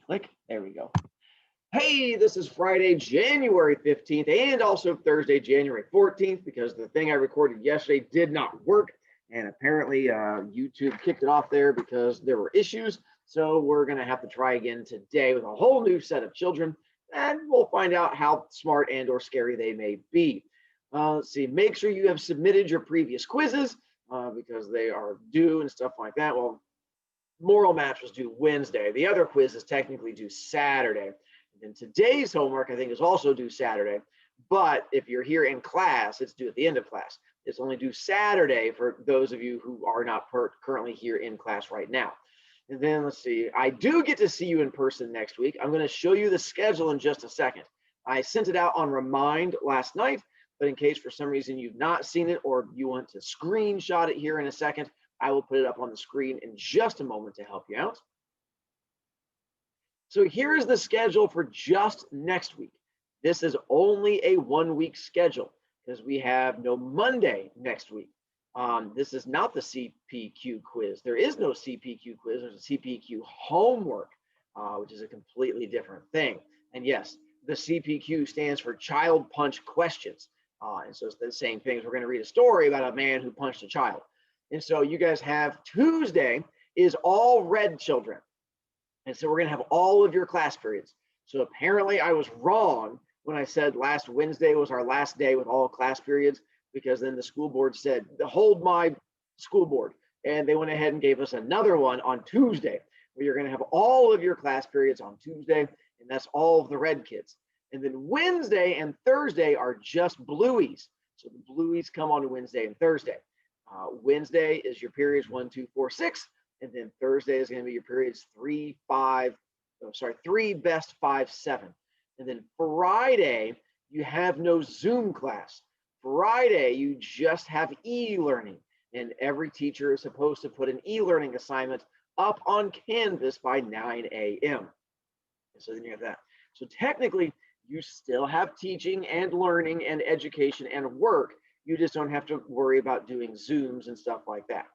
Click. There we go. Hey, this is Friday, January 15th, and also Thursday, January 14th, because the thing I recorded yesterday did not work. And apparently, YouTube kicked it off there because there were issues. So we're going to have to try again today with a whole new set of children, and we'll find out how smart and or scary they may be. Let's see, make sure you have submitted your previous quizzes because they are due and stuff like that. Well, moral match was due Wednesday. The other quiz is technically due Saturday. And today's homework, I think, is also due Saturday. But if you're here in class, it's due at the end of class. It's only due Saturday for those of you who are not currently here in class right now. And then let's see, I do get to see you in person next week. I'm going to show you the schedule in just a second. I sent it out on Remind last night, but in case for some reason you've not seen it or you want to screenshot it here in a second, I will put it up on the screen in just a moment to help you out. So here's the schedule for just next week. This is only a 1-week schedule because we have no Monday next week. This is not the CPQ quiz. There is no CPQ quiz. There's a CPQ homework, which is a completely different thing. And yes, the CPQ stands for Child Punch Questions. And so it's the same things. We're going to read a story about a man who punched a child. And so you guys have Tuesday is all red children. And so we're going to have all of your class periods. So apparently I was wrong when I said last Wednesday was our last day with all class periods, because then the school board said, hold my school board. And they went ahead and gave us another one on Tuesday, where you're going to have all of your class periods on Tuesday. And that's all of the red kids. And then Wednesday and Thursday are just blueies. So the blueies come on Wednesday and Thursday. Wednesday is your periods 1, 2, 4, 6. And then Thursday is going to be your periods 3, best, 5, 7. And then Friday, you have no Zoom class. Friday, you just have e-learning. And every teacher is supposed to put an e-learning assignment up on Canvas by 9 a.m. So then you have that. So technically, you still have teaching and learning and education and work. You just don't have to worry about doing Zooms and stuff like that.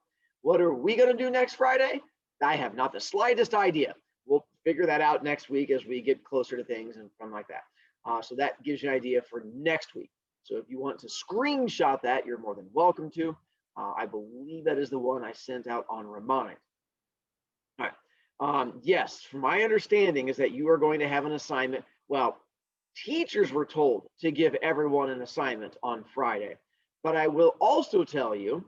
What are we going to do next Friday? I have not the slightest idea. We'll figure that out next week as we get closer to things and something like that. So that gives you an idea for next week. So if you want to screenshot that, you're more than welcome to. I believe that is the one I sent out on Remind. All right. Yes, my understanding is that you are going to have an assignment. Well, teachers were told to give everyone an assignment on Friday. But I will also tell you,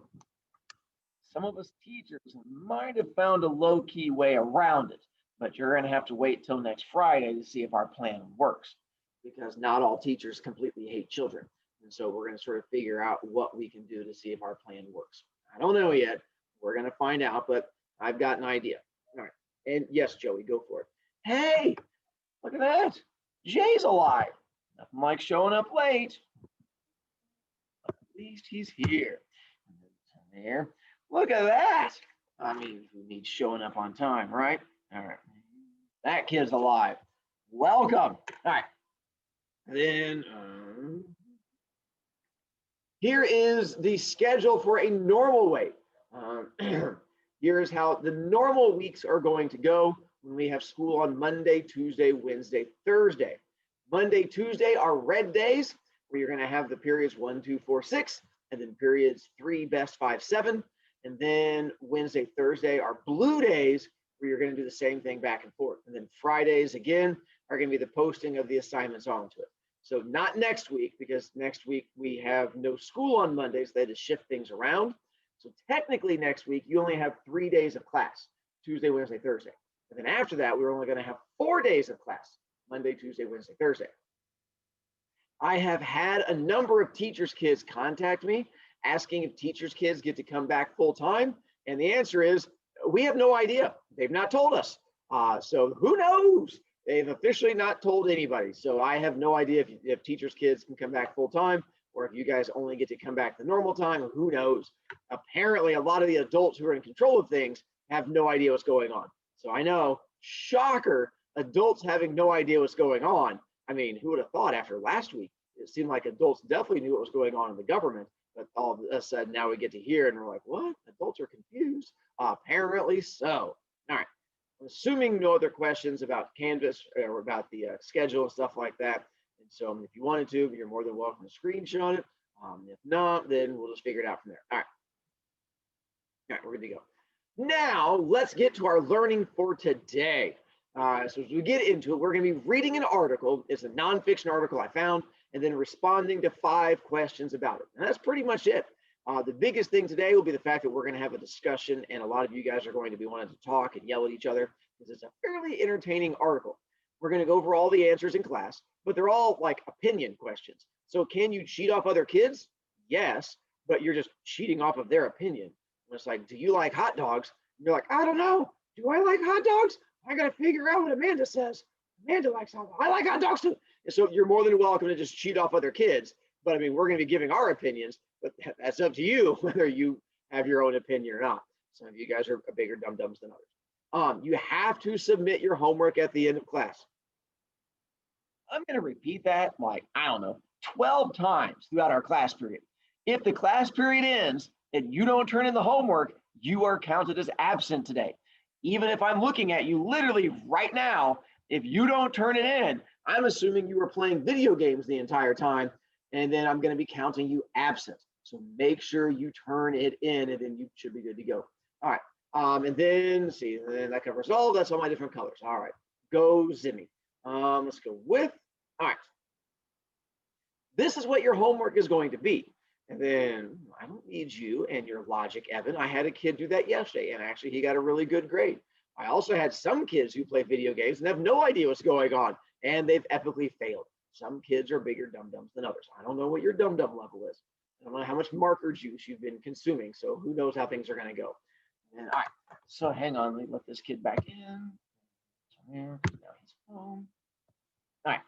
some of us teachers might have found a low-key way around it, but you're going to have to wait till next Friday to see if our plan works, because not all teachers completely hate children. And so we're going to sort of figure out what we can do to see if our plan works. I don't know yet. We're going to find out, but I've got an idea. All right. And yes, Joey, go for it. Hey, look at that. Jay's alive. Nothing like showing up late. At least he's here. And there. Look at that. I mean, who needs showing up on time, right? All right. That kid's alive. Welcome. All right. Then here is the schedule for a normal week. Here's how the normal weeks are going to go when we have school on Monday, Tuesday, Wednesday, Thursday. Monday, Tuesday are red days, where you're going to have the periods 1, 2, 4, 6, and then periods 3, best, 5, 7. And then Wednesday, Thursday are blue days, where you're going to do the same thing back and forth. And then Fridays, again, are going to be the posting of the assignments onto it. So not next week, because next week we have no school on Mondays. They had to shift things around. So technically next week, you only have 3 days of class, Tuesday, Wednesday, Thursday. And then after that, we're only going to have 4 days of class, Monday, Tuesday, Wednesday, Thursday. I have had a number of teachers' kids contact me asking if teachers' kids get to come back full time. And the answer is, we have no idea. They've not told us. So who knows? They've officially not told anybody. So I have no idea if teachers' kids can come back full time, or if you guys only get to come back the normal time. Who knows? Apparently, a lot of the adults who are in control of things have no idea what's going on. So I know, shocker, adults having no idea what's going on. I mean, who would have thought after last week? It seemed like adults definitely knew what was going on in the government, but all of a sudden now we get to hear and we're like, what? Adults are confused? Apparently so. All right. I'm assuming no other questions about Canvas or about the schedule and stuff like that. And so if you wanted to, you're more than welcome to screenshot it. If not, then we'll just figure it out from there. All right, we're good to go. Now, let's get to our learning for today. So as we get into it, we're going to be reading an article. It's a nonfiction article I found, and then responding to 5 questions about it. And that's pretty much it. The biggest thing today will be the fact that we're going to have a discussion, and a lot of you guys are going to be wanting to talk and yell at each other because it's a fairly entertaining article. We're going to go over all the answers in class, but they're all like opinion questions. So can you cheat off other kids? Yes, but you're just cheating off of their opinion. It's like, do you like hot dogs? And you're like, I don't know. Do I like hot dogs? I got to figure out what Amanda says. Amanda likes hot dogs. I like hot dogs too. And so you're more than welcome to just cheat off other kids. But I mean, we're going to be giving our opinions, but that's up to you whether you have your own opinion or not. Some of you guys are bigger dum-dums than others. You have to submit your homework at the end of class. I'm going to repeat that like, I don't know, 12 times throughout our class period. If the class period ends and you don't turn in the homework, you are counted as absent today. Even if I'm looking at you literally right now, if you don't turn it in, I'm assuming you were playing video games the entire time, and then I'm going to be counting you absent. So make sure you turn it in, and then you should be good to go. All right. And then, let's see, and then that covers all. That's all my different colors. All right. Go Zimmy. Let's go with, all right. This is what your homework is going to be. And then I don't need you and your logic, Evan. I had a kid do that yesterday, and actually he got a really good grade. I also had some kids who play video games and have no idea what's going on, and they've epically failed. Some kids are bigger dum-dums than others. I don't know what your dum-dum level is. I don't know how much marker juice you've been consuming, so who knows how things are going to go. And all right, so hang on, let me let this kid back in. Now he's home. All right.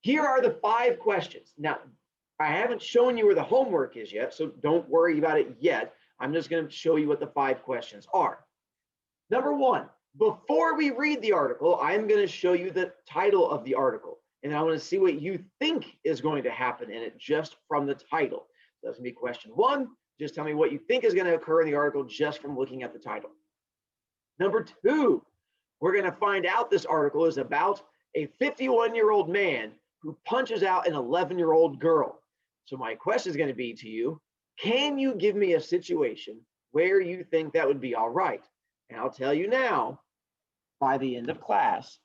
Here are the 5 questions. Now, I haven't shown you where the homework is yet, so don't worry about it yet. I'm just going to show you what the 5 questions are. Number 1, before we read the article, I'm going to show you the title of the article, and I want to see what you think is going to happen in it just from the title. So that's going to be question 1. Just tell me what you think is going to occur in the article just from looking at the title. Number 2, we're going to find out this article is about a 51-year-old man who punches out an 11-year-old girl. So my question is going to be to you, can you give me a situation where you think that would be all right? And I'll tell you now, by the end of class,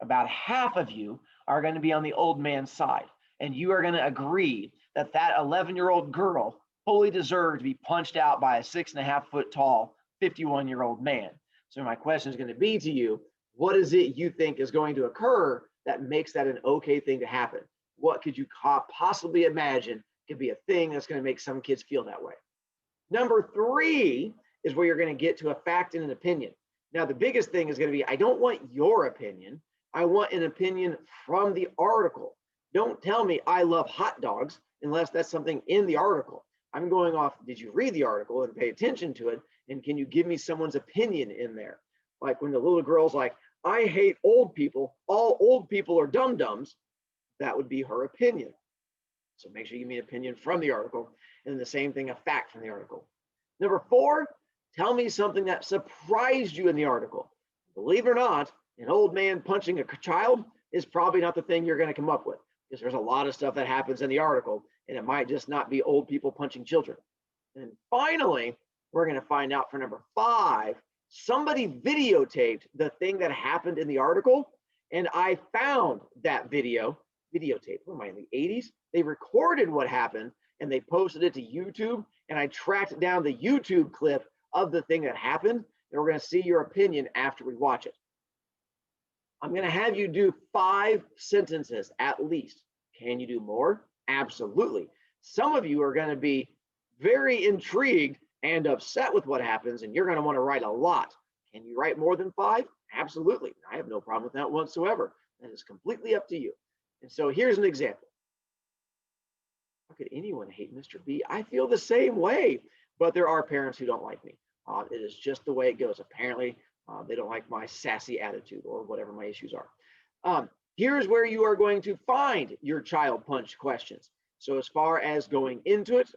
about half of you are going to be on the old man's side, and you are going to agree that that 11-year-old girl fully deserved to be punched out by a 6.5-foot tall 51-year-old man. So my question is going to be to you, what is it you think is going to occur that makes that an okay thing to happen? What could you possibly imagine could be a thing that's going to make some kids feel that way? Number 3 is where you're going to get to a fact and an opinion. Now, the biggest thing is going to be, I don't want your opinion. I want an opinion from the article. Don't tell me I love hot dogs unless that's something in the article. I'm going off, did you read the article and pay attention to it? And can you give me someone's opinion in there? Like when the little girl's like, I hate old people. All old people are dum-dums. That would be her opinion. So make sure you give me an opinion from the article, and the same thing, a fact from the article. Number 4, tell me something that surprised you in the article. Believe it or not, an old man punching a child is probably not the thing you're going to come up with, because there's a lot of stuff that happens in the article, and it might just not be old people punching children. And finally, we're going to find out for number 5, somebody videotaped the thing that happened in the article, and I found that videotape. What am I, in the 80s? They recorded what happened and they posted it to YouTube, and I tracked down the YouTube clip of the thing that happened, and we're going to see your opinion after we watch it. I'm going to have you do 5 sentences at least. Can you do more? Absolutely. Some of you are going to be very intrigued and upset with what happens, and you're going to want to write a lot. Can you write more than 5? Absolutely. I have no problem with that whatsoever. That is completely up to you. And so here's an example. How could anyone hate Mr. B? I feel the same way, but there are parents who don't like me. It is just the way it goes. Apparently, they don't like my sassy attitude or whatever my issues are. Here's where you are going to find your child punch questions. So as far as going into it,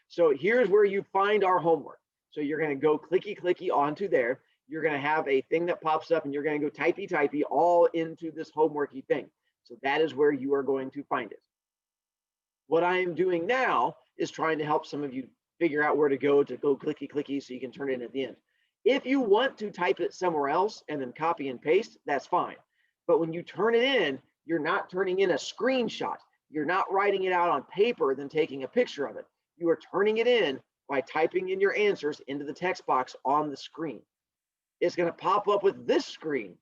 so here's where you find our homework. So you're going to go clicky onto there. You're going to have a thing that pops up and you're going to go typey all into this homeworky thing. So that is where you are going to find it. What I am doing now is trying to help some of you figure out where to go clicky so you can turn it in at the end. If you want to type it somewhere else and then copy and paste, that's fine. But when you turn it in, you're not turning in a screenshot. You're not writing it out on paper, then taking a picture of it. You are turning it in by typing in your answers into the text box on the screen. It's going to pop up with this screen.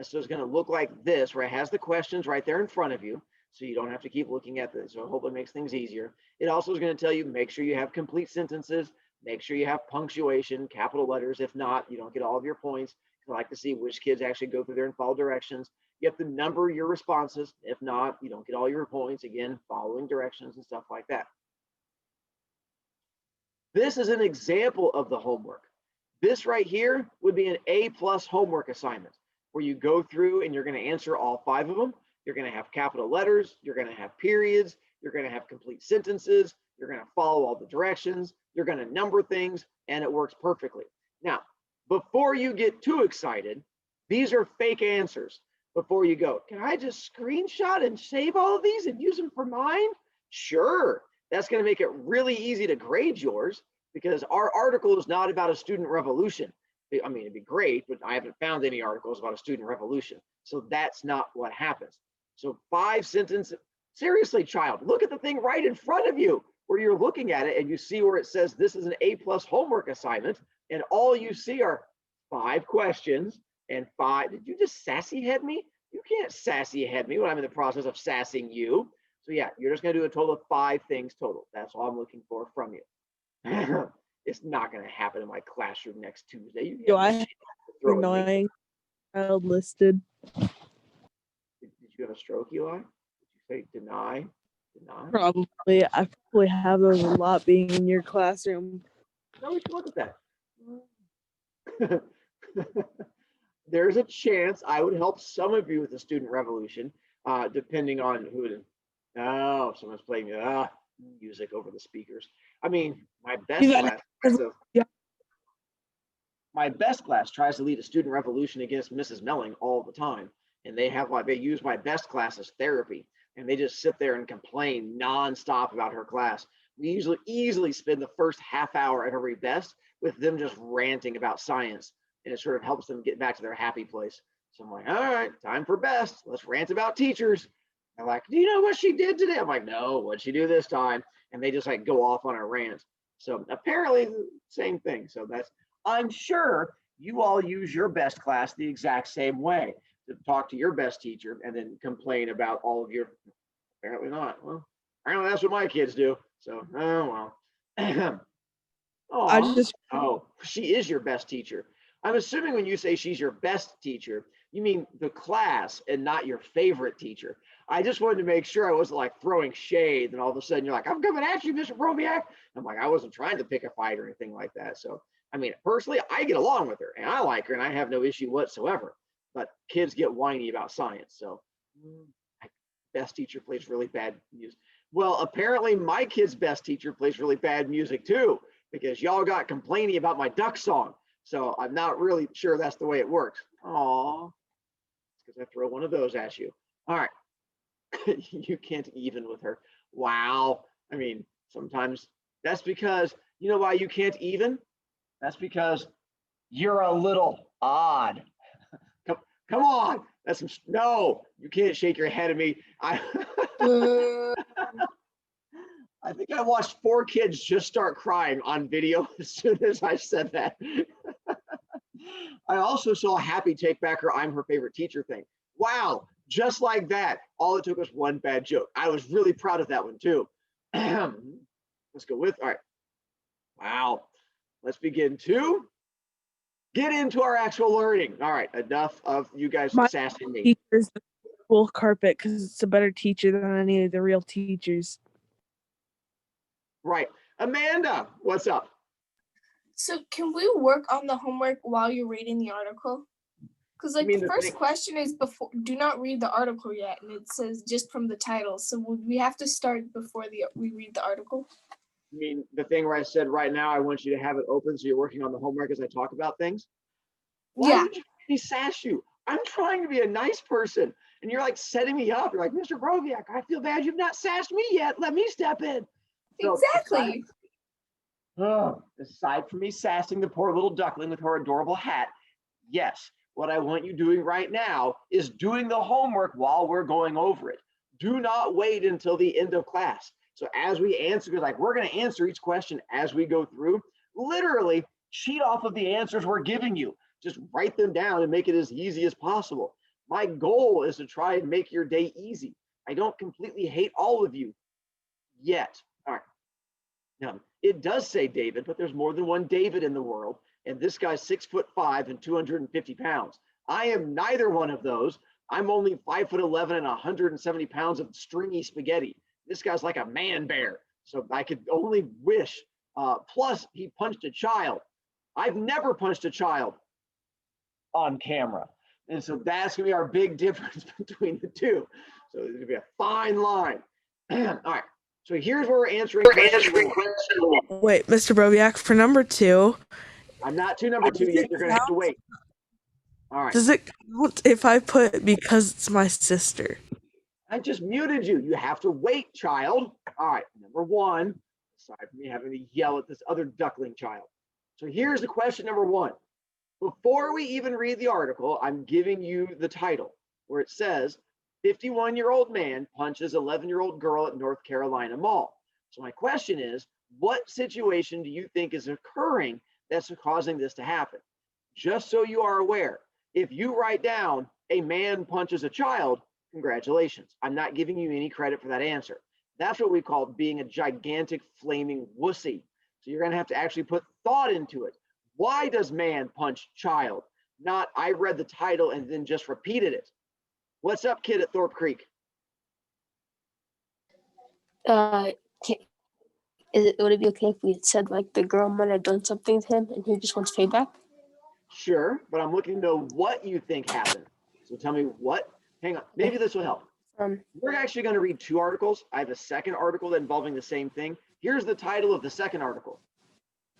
So it's going to look like this, where it has the questions right there in front of you. So you don't have to keep looking at this. So I hope it makes things easier. It also is going to tell you, make sure you have complete sentences, make sure you have punctuation, capital letters. If not, you don't get all of your points. I like to see which kids actually go through there and follow directions. You have to number your responses. If not, you don't get all your points. Again, following directions and stuff like that. This is an example of the homework. This right here would be an A+ homework assignment where you go through and you're going to answer all 5 of them. You're going to have capital letters. You're going to have periods. You're going to have complete sentences. You're going to follow all the directions. You're going to number things, and it works perfectly. Now, before you get too excited, these are fake answers. Before you go, can I just screenshot and save all of these and use them for mine? Sure. That's going to make it really easy to grade yours because our article is not about a student revolution. I mean, it'd be great, but I haven't found any articles about a student revolution. So that's not what happens. So 5 sentences. Seriously, child, look at the thing right in front of you where you're looking at it and you see where it says this is an A+ homework assignment. And all you see are 5 questions and 5. Did you just sassy head me? You can't sassy head me when I'm in the process of sassing you. So yeah, you're just going to do a total of 5 things total. That's all I'm looking for from you. It's not going to happen in my classroom next Tuesday. Do I have annoying child listed? Did you have a stroke, Eli? Did you say deny? Probably. I probably have those a lot being in your classroom. No, we can look at that. There's a chance I would help some of you with the student revolution, depending on who it is. Oh, someone's playing music over the speakers. I mean, my best class tries to lead a student revolution against Mrs. Melling all the time. And they use my best class as therapy. And they just sit there and complain nonstop about her class. We usually easily spend the first half hour of every best with them just ranting about science. And it sort of helps them get back to their happy place. So I'm like, all right, time for best. Let's rant about teachers. They're like, do you know what she did today? I'm like, no, what'd she do this time? And they just like go off on a rant. So apparently same thing. So I'm sure you all use your best class the exact same way to talk to your best teacher and then complain about all of your, apparently not. Well, apparently that's what my kids do. So, oh, well. Oh, she is your best teacher. I'm assuming when you say she's your best teacher, you mean the class and not your favorite teacher. I just wanted to make sure I wasn't like throwing shade and all of a sudden you're like, I'm coming at you, Mr. Broviak. I'm like, I wasn't trying to pick a fight or anything like that. So, I mean, personally, I get along with her and I like her and I have no issue whatsoever. But kids get whiny about science. So, best teacher plays really bad music. Well, apparently my kid's best teacher plays really bad music too, because y'all got complaining about my duck song. So I'm not really sure that's the way it works. Aw, it's because I throw one of those at you. All right. You can't even with her. Wow. I mean, sometimes that's because, you know why you can't even? That's because you're a little odd. Come on. No, you can't shake your head at me. I think I watched 4 kids just start crying on video as soon as I said that. I also saw Happy take back her I'm her favorite teacher thing. Wow, just like that. All it took was one bad joke. I was really proud of that one too. Let's go with, all right. Wow, let's begin to get into our actual learning. All right, enough of you guys sassing me. Teacher's the full carpet because it's a better teacher than any of the real teachers. Right. Amanda, what's up? So can we work on the homework while you're reading the article? Because like the first question is do not read the article yet, and it says just from the title. So would we have to start before we read the article? I mean, the thing where I said right now, I want you to have it open so you're working on the homework as I talk about things. Why Yeah. would you let me sass you? I'm trying to be a nice person. And you're like setting me up. You're like, Mr. Broviak, I feel bad you've not sassed me yet. Let me step in. So Exactly. aside from me sassing the poor little duckling with her adorable hat, yes, what I want you doing right now is doing the homework while we're going over it. Do not wait until the end of class. So as we answer, like we're going to answer each question as we go through. Literally, cheat off of the answers we're giving you. Just write them down and make it as easy as possible. My goal is to try and make your day easy. I don't completely hate all of you yet. All right. Now, it does say David, but there's more than one David in the world. And this guy's 6'5" and 250 pounds. I am neither one of those. I'm only 5'11" and 170 pounds of stringy spaghetti. This guy's like a man bear. So I could only wish. Plus, he punched a child. I've never punched a child on camera. And so that's going to be our big difference between the two. So there's going to be a fine line. All right. So here's where we're answering question one. Wait, Mr. Broviak, for number 2. I'm not to number 2 yet. You're going to have to wait. All right. Does it count if I put because it's my sister? I just muted you. You have to wait, child. All right. Number 1, aside from me having to yell at this other duckling child. So here's the question number 1. Before we even read the article, I'm giving you the title where it says 51-year-old man punches 11-year-old girl at North Carolina Mall. So my question is, what situation do you think is occurring that's causing this to happen? Just so you are aware, if you write down a man punches a child, congratulations. I'm not giving you any credit for that answer. That's what we call being a gigantic flaming wussy. So you're going to have to actually put thought into it. Why does man punch child? Not I read the title and then just repeated it. What's up, kid at Thorpe Creek? Would it be okay if we said like the girl might have done something to him and he just wants payback? Sure, but I'm looking to know what you think happened. So tell me what. Hang on, maybe this will help. We're actually going to read 2 articles. I have a second article involving the same thing. Here's the title of the second article.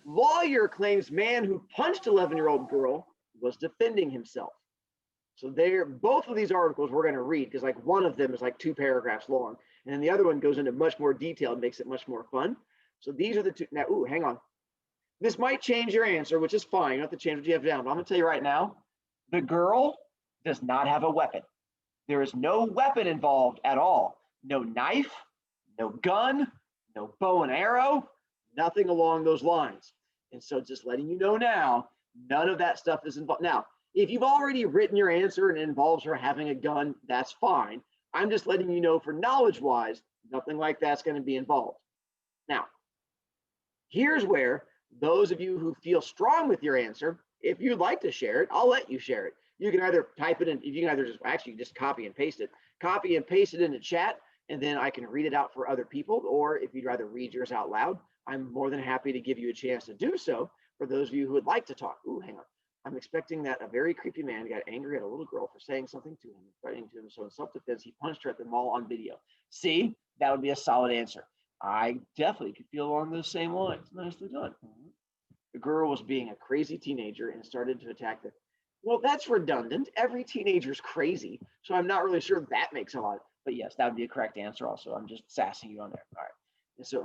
Lawyer claims man who punched 11-year-old girl was defending himself. So both of these articles we're going to read because like one of them is like 2 paragraphs long. And then the other one goes into much more detail and makes it much more fun. So these are the 2. Now, hang on. This might change your answer, which is fine. You don't have to change what you have down. But I'm going to tell you right now, the girl does not have a weapon. There is no weapon involved at all. No knife, no gun, no bow and arrow, nothing along those lines. And so just letting you know now, none of that stuff is involved. Now, if you've already written your answer and it involves her having a gun, that's fine. I'm just letting you know for knowledge-wise, nothing like that's going to be involved. Now, here's where those of you who feel strong with your answer, if you'd like to share it, I'll let you share it. You can either type it in, you can either just copy and paste it in the chat, and then I can read it out for other people. Or if you'd rather read yours out loud, I'm more than happy to give you a chance to do so for those of you who would like to talk. Hang on. I'm expecting that a very creepy man got angry at a little girl for saying something to him, threatening to him. So in self-defense, he punched her at the mall on video. See, that would be a solid answer. I definitely could feel along those same lines. Nicely done. The girl was being a crazy teenager and started to attack the. Well, that's redundant. Every teenager's crazy. So I'm not really sure that makes a lot. But yes, that would be a correct answer also. I'm just sassing you on there. All right. And so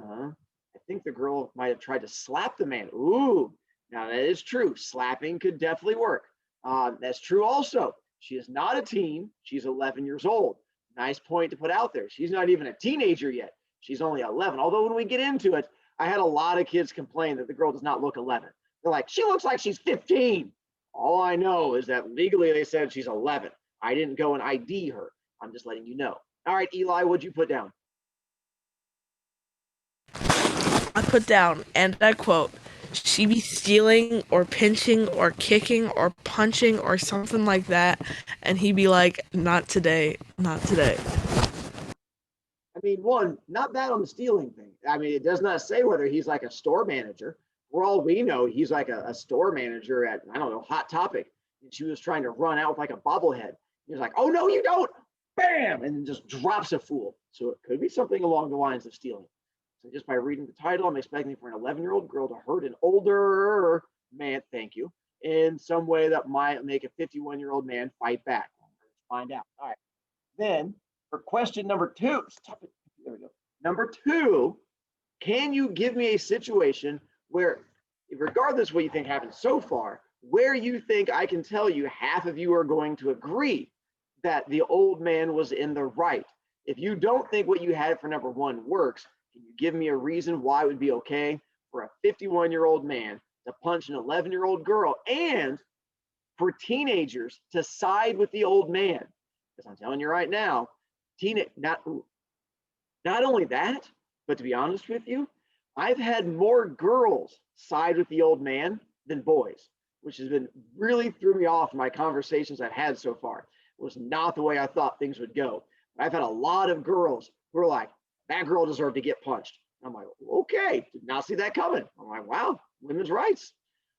I think the girl might have tried to slap the man. Ooh. Now, that is true. Slapping could definitely work. That's true also. She is not a teen. She's 11 years old. Nice point to put out there. She's not even a teenager yet. She's only 11. Although when we get into it, I had a lot of kids complain that the girl does not look 11. They're like, she looks like she's 15. All I know is that legally they said she's 11. I didn't go and ID her. I'm just letting you know. All right, Eli, what'd you put down? I put down, and I quote, she be stealing or pinching or kicking or punching or something like that, and he'd be like, not today, not today. I mean, one, not bad on the stealing thing. I mean, it does not say whether he's like a store manager. For all we know, he's like a store manager at, I don't know, Hot Topic. And she was trying to run out with like a bobblehead. He was like, oh, no, you don't. Bam! And then just drops a fool. So it could be something along the lines of stealing. So just by reading the title, I'm expecting for an 11-year-old girl to hurt an older man, thank you, in some way that might make a 51-year-old man fight back. Let's find out. All right. Then for question number 2, stop it. There we go. Number 2, can you give me a situation where, regardless of what you think happened so far, where you think I can tell you half of you are going to agree that the old man was in the right? If you don't think what you had for number 1 works, can you give me a reason why it would be okay for a 51-year-old man to punch an 11-year-old girl and for teenagers to side with the old man? Because I'm telling you right now, not only that, but to be honest with you, I've had more girls side with the old man than boys, which has been really threw me off in my conversations I've had so far. It was not the way I thought things would go. I've had a lot of girls who are like, that girl deserved to get punched. I'm like, okay, did not see that coming. I'm like, wow, women's rights.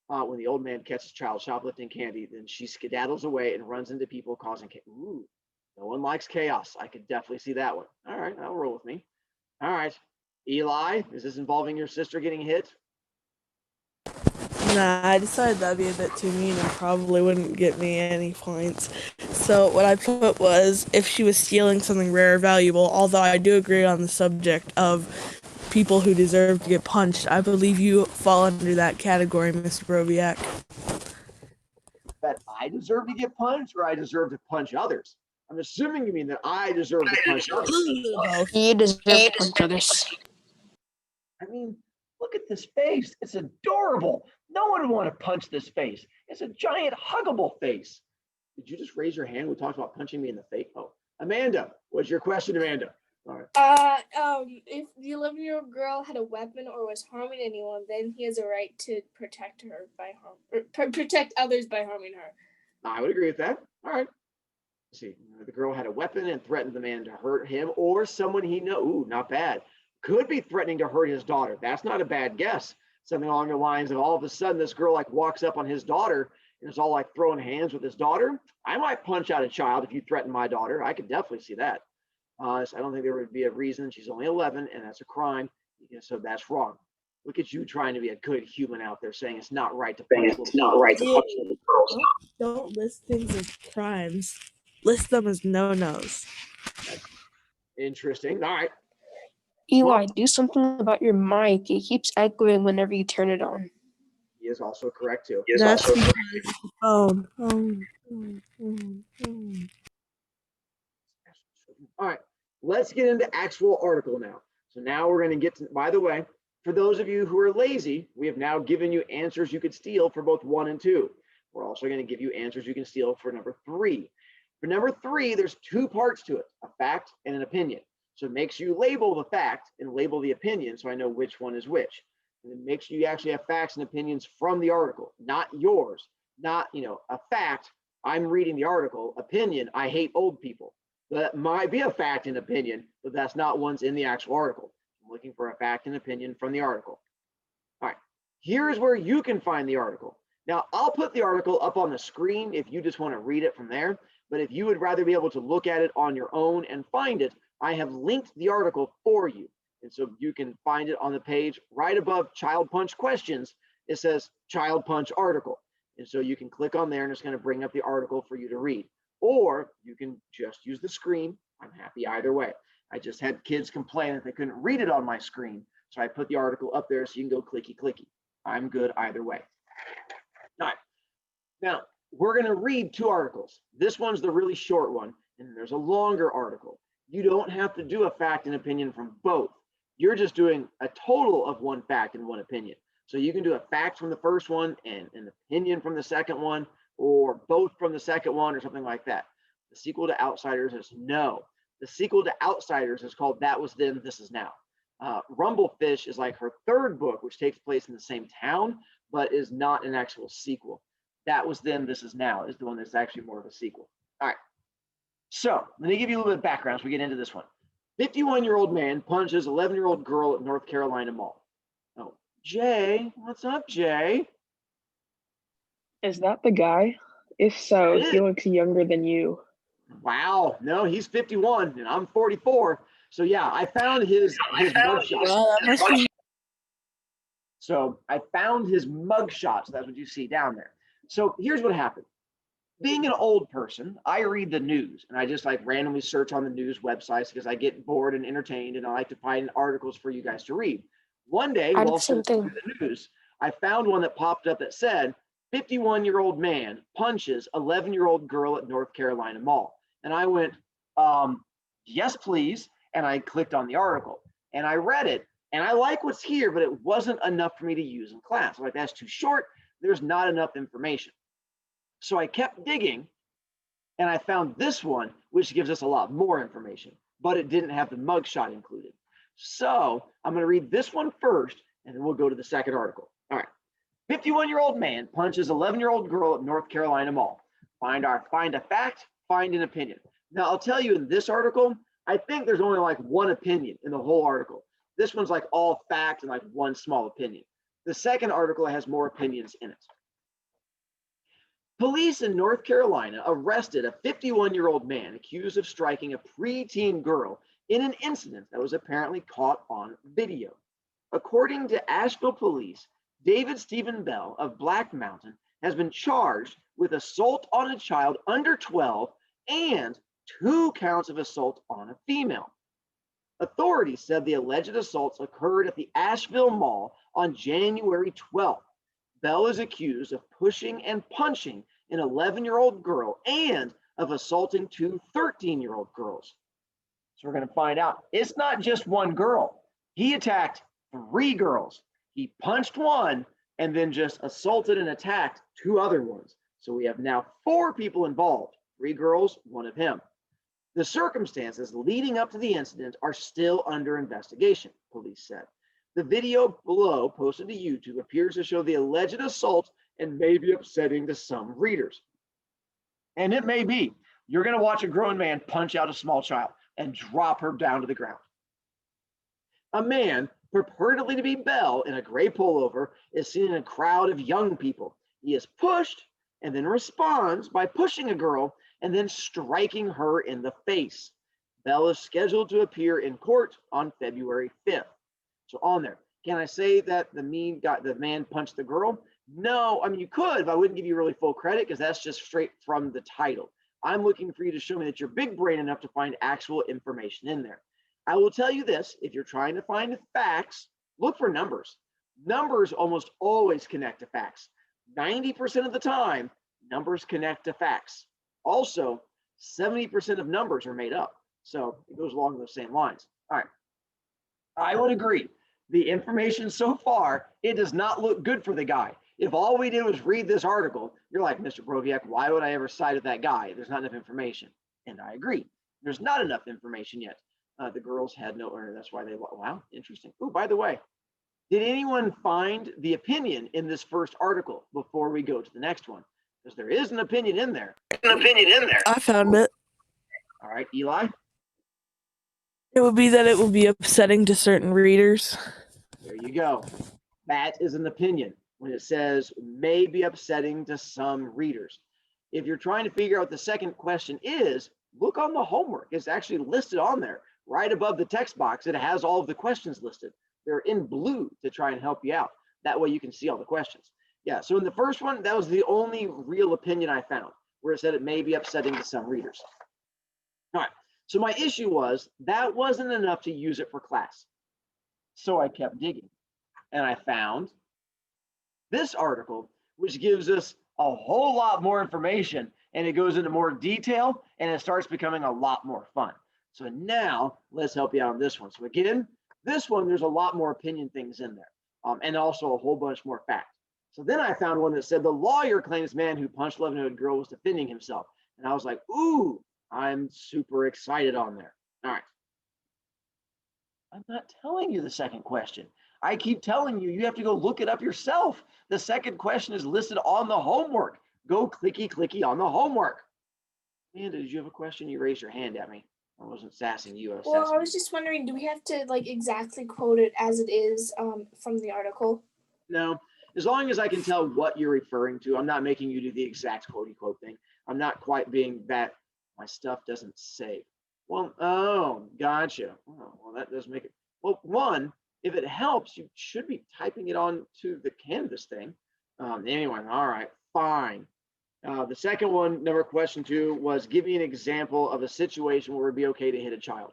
When the old man catches child shoplifting candy, then she skedaddles away and runs into people causing chaos. Ooh, no one likes chaos. I could definitely see that one. All right, that'll roll with me. All right, Eli, is this involving your sister getting hit? Nah, I decided that'd be a bit too mean and probably wouldn't get me any points. So what I put was if she was stealing something rare or valuable, although I do agree on the subject of people who deserve to get punched, I believe you fall under that category, Mr. Broviak. That I deserve to get punched or I deserve to punch others? I'm assuming you mean that I deserve to punch others. You deserve to punch others. I mean, look at this face. It's adorable. No one would want to punch this face. It's a giant huggable face. Did you just raise your hand? We talked about punching me in the face. Oh, Amanda, what's your question, Amanda? All right. If the 11-year-old girl had a weapon or was harming anyone, then he has a right to protect her by protect others by harming her. I would agree with that. All right. Let's see, the girl had a weapon and threatened the man to hurt him or someone he knows. Ooh, not bad. Could be threatening to hurt his daughter. That's not a bad guess. Something along the lines of all of a sudden this girl like walks up on his daughter and is all like throwing hands with his daughter. I might punch out a child if you threaten my daughter. I could definitely see that. So I don't think there would be a reason. She's only 11 and that's a crime. So that's wrong. Look at you trying to be a good human out there saying it's not right to punch little girls. Don't list things as crimes. List them as no-nos. Interesting. All right. Eli, do something about your mic. It keeps echoing whenever you turn it on. He is also correct too. That's because All right, let's get into actual article now. So now we're going to get to, by the way, for those of you who are lazy, we have now given you answers you could steal for both 1 and 2. We're also going to give you answers you can steal for number 3. For number 3, there's 2 parts to it, a fact and an opinion. So make sure you label the fact and label the opinion so I know which one is which. And then make sure you actually have facts and opinions from the article, not yours. Not, a fact, I'm reading the article. Opinion, I hate old people. That might be a fact and opinion, but that's not one's in the actual article. I'm looking for a fact and opinion from the article. All right, here's where you can find the article. Now, I'll put the article up on the screen if you just want to read it from there. But if you would rather be able to look at it on your own and find it, I have linked the article for you. And so you can find it on the page right above Child Punch Questions. It says Child Punch Article. And so you can click on there and it's going to bring up the article for you to read. Or you can just use the screen. I'm happy either way. I just had kids complain that they couldn't read it on my screen. So I put the article up there so you can go clicky, clicky. I'm good either way. All right. Now, we're going to read 2 articles. This one's the really short one, and there's a longer article. You don't have to do a fact and opinion from both. You're just doing a total of 1 fact and 1 opinion. So you can do a fact from the first one and an opinion from the second one, or both from the second one, or something like that. The sequel to Outsiders is no. The sequel to Outsiders is called That Was Then, This Is Now. Rumblefish is like her 3rd book, which takes place in the same town, but is not an actual sequel. That Was Then, This Is Now is the one that's actually more of a sequel. All right. So let me give you a little bit of background as we get into this one. 51-year-old man punches 11-year-old girl at North Carolina Mall. Oh, Jay, what's up, Jay? Is that the guy? If so, he looks younger than you. Wow, no, he's 51 and I'm 44. So yeah, I found his mugshot. Well, that must be So I found his mugshot. So that's what you see down there. So here's what happened. Being an old person, I read the news and I just like randomly search on the news websites because I get bored and entertained and I like to find articles for you guys to read. One day, I did while the same searching thing. through the news, I found one that popped up that said 51-year-old man punches 11-year-old girl at North Carolina Mall. And I went, yes, please. And I clicked on the article and I read it and I like what's here, but it wasn't enough for me to use in class. I'm like, that's too short. There's not enough information. So I kept digging and I found this one, which gives us a lot more information, but it didn't have the mugshot included. So I'm going to read this one first, and then we'll go to the second article. All right. 51-year-old man punches 11-year-old girl at North Carolina Mall. Find a fact, find an opinion. Now, I'll tell you in this article, I think there's only like one opinion in the whole article. This one's like all fact and like one small opinion. The second article has more opinions in it. Police in North Carolina arrested a 51-year-old man accused of striking a preteen girl in an incident that was apparently caught on video. According to Asheville police, David Stephen Bell of Black Mountain has been charged with assault on a child under 12 and 2 counts of assault on a female. Authorities said the alleged assaults occurred at the Asheville Mall on January 12th. Bell is accused of pushing and punching an 11-year-old girl and of assaulting 2 13-year-old girls. So we're going to find out. It's not just one girl. He attacked 3 girls. He punched one and then just assaulted and attacked 2 other ones. So we have now 4 people involved, 3 girls, 1 of him. The circumstances leading up to the incident are still under investigation, police said. The video below, posted to YouTube, appears to show the alleged assault and may be upsetting to some readers. And it may be. You're going to watch a grown man punch out a small child and drop her down to the ground. A man, purportedly to be Bell in a gray pullover, is seen in a crowd of young people. He is pushed and then responds by pushing a girl and then striking her in the face. Bell is scheduled to appear in court on February 5th. So on there, can I say that the man punched the girl? No, I mean, you could, but I wouldn't give you really full credit because that's just straight from the title. I'm looking for you to show me that you're big brain enough to find actual information in there. I will tell you this, if you're trying to find facts, look for numbers. Numbers almost always connect to facts. 90% of the time, numbers connect to facts. Also, 70% of numbers are made up. So it goes along those same lines. All right. I would agree. The information so far, it does not look good for the guy. If all we did was read this article, you're like, Mr. Broviak, why would I ever side with that guy? There's not enough information. And I agree. There's not enough information yet. The girls had no earner. That's why they, wow, interesting. Oh, by the way, did anyone find the opinion in this first article before we go to the next one? Because there is an opinion in there. I found it. All right, Eli. It would be that it would be upsetting to certain readers. There you go. That is an opinion when it says may be upsetting to some readers. If you're trying to figure out what the second question is, look on the homework. It's actually listed on there right above the text box. It has all of the questions listed. They're in blue to try and help you out. That way you can see all the questions. Yeah, so in the first one, that was the only real opinion I found where it said it may be upsetting to some readers. All right, so my issue was that wasn't enough to use it for class. So I kept digging and I found this article, which gives us a whole lot more information and it goes into more detail and it starts becoming a lot more fun. So now let's help you out on this one. So again, this one, there's a lot more opinion things in there and also a whole bunch more facts. So then I found one that said the lawyer claims man who punched 11-year-old girl was defending himself. And I was like, ooh, I'm super excited on there. All right. I'm not telling you the second question. I keep telling you, you have to go look it up yourself. The second question is listed on the homework. Go clicky on the homework. Amanda, did you have a question? You raised your hand at me. I wasn't sassing you. I was just wondering, do we have to like exactly quote it as it is from the article? No, as long as I can tell what you're referring to. I'm not making you do the exact quote-unquote thing. I'm not quite being that my stuff doesn't say. Well, oh, gotcha. Oh, well, that does make it. Well, one, if it helps, you should be typing it on to the Canvas thing. Anyway, all right, fine. The second one, number question two, was give me an example of a situation where it'd be okay to hit a child.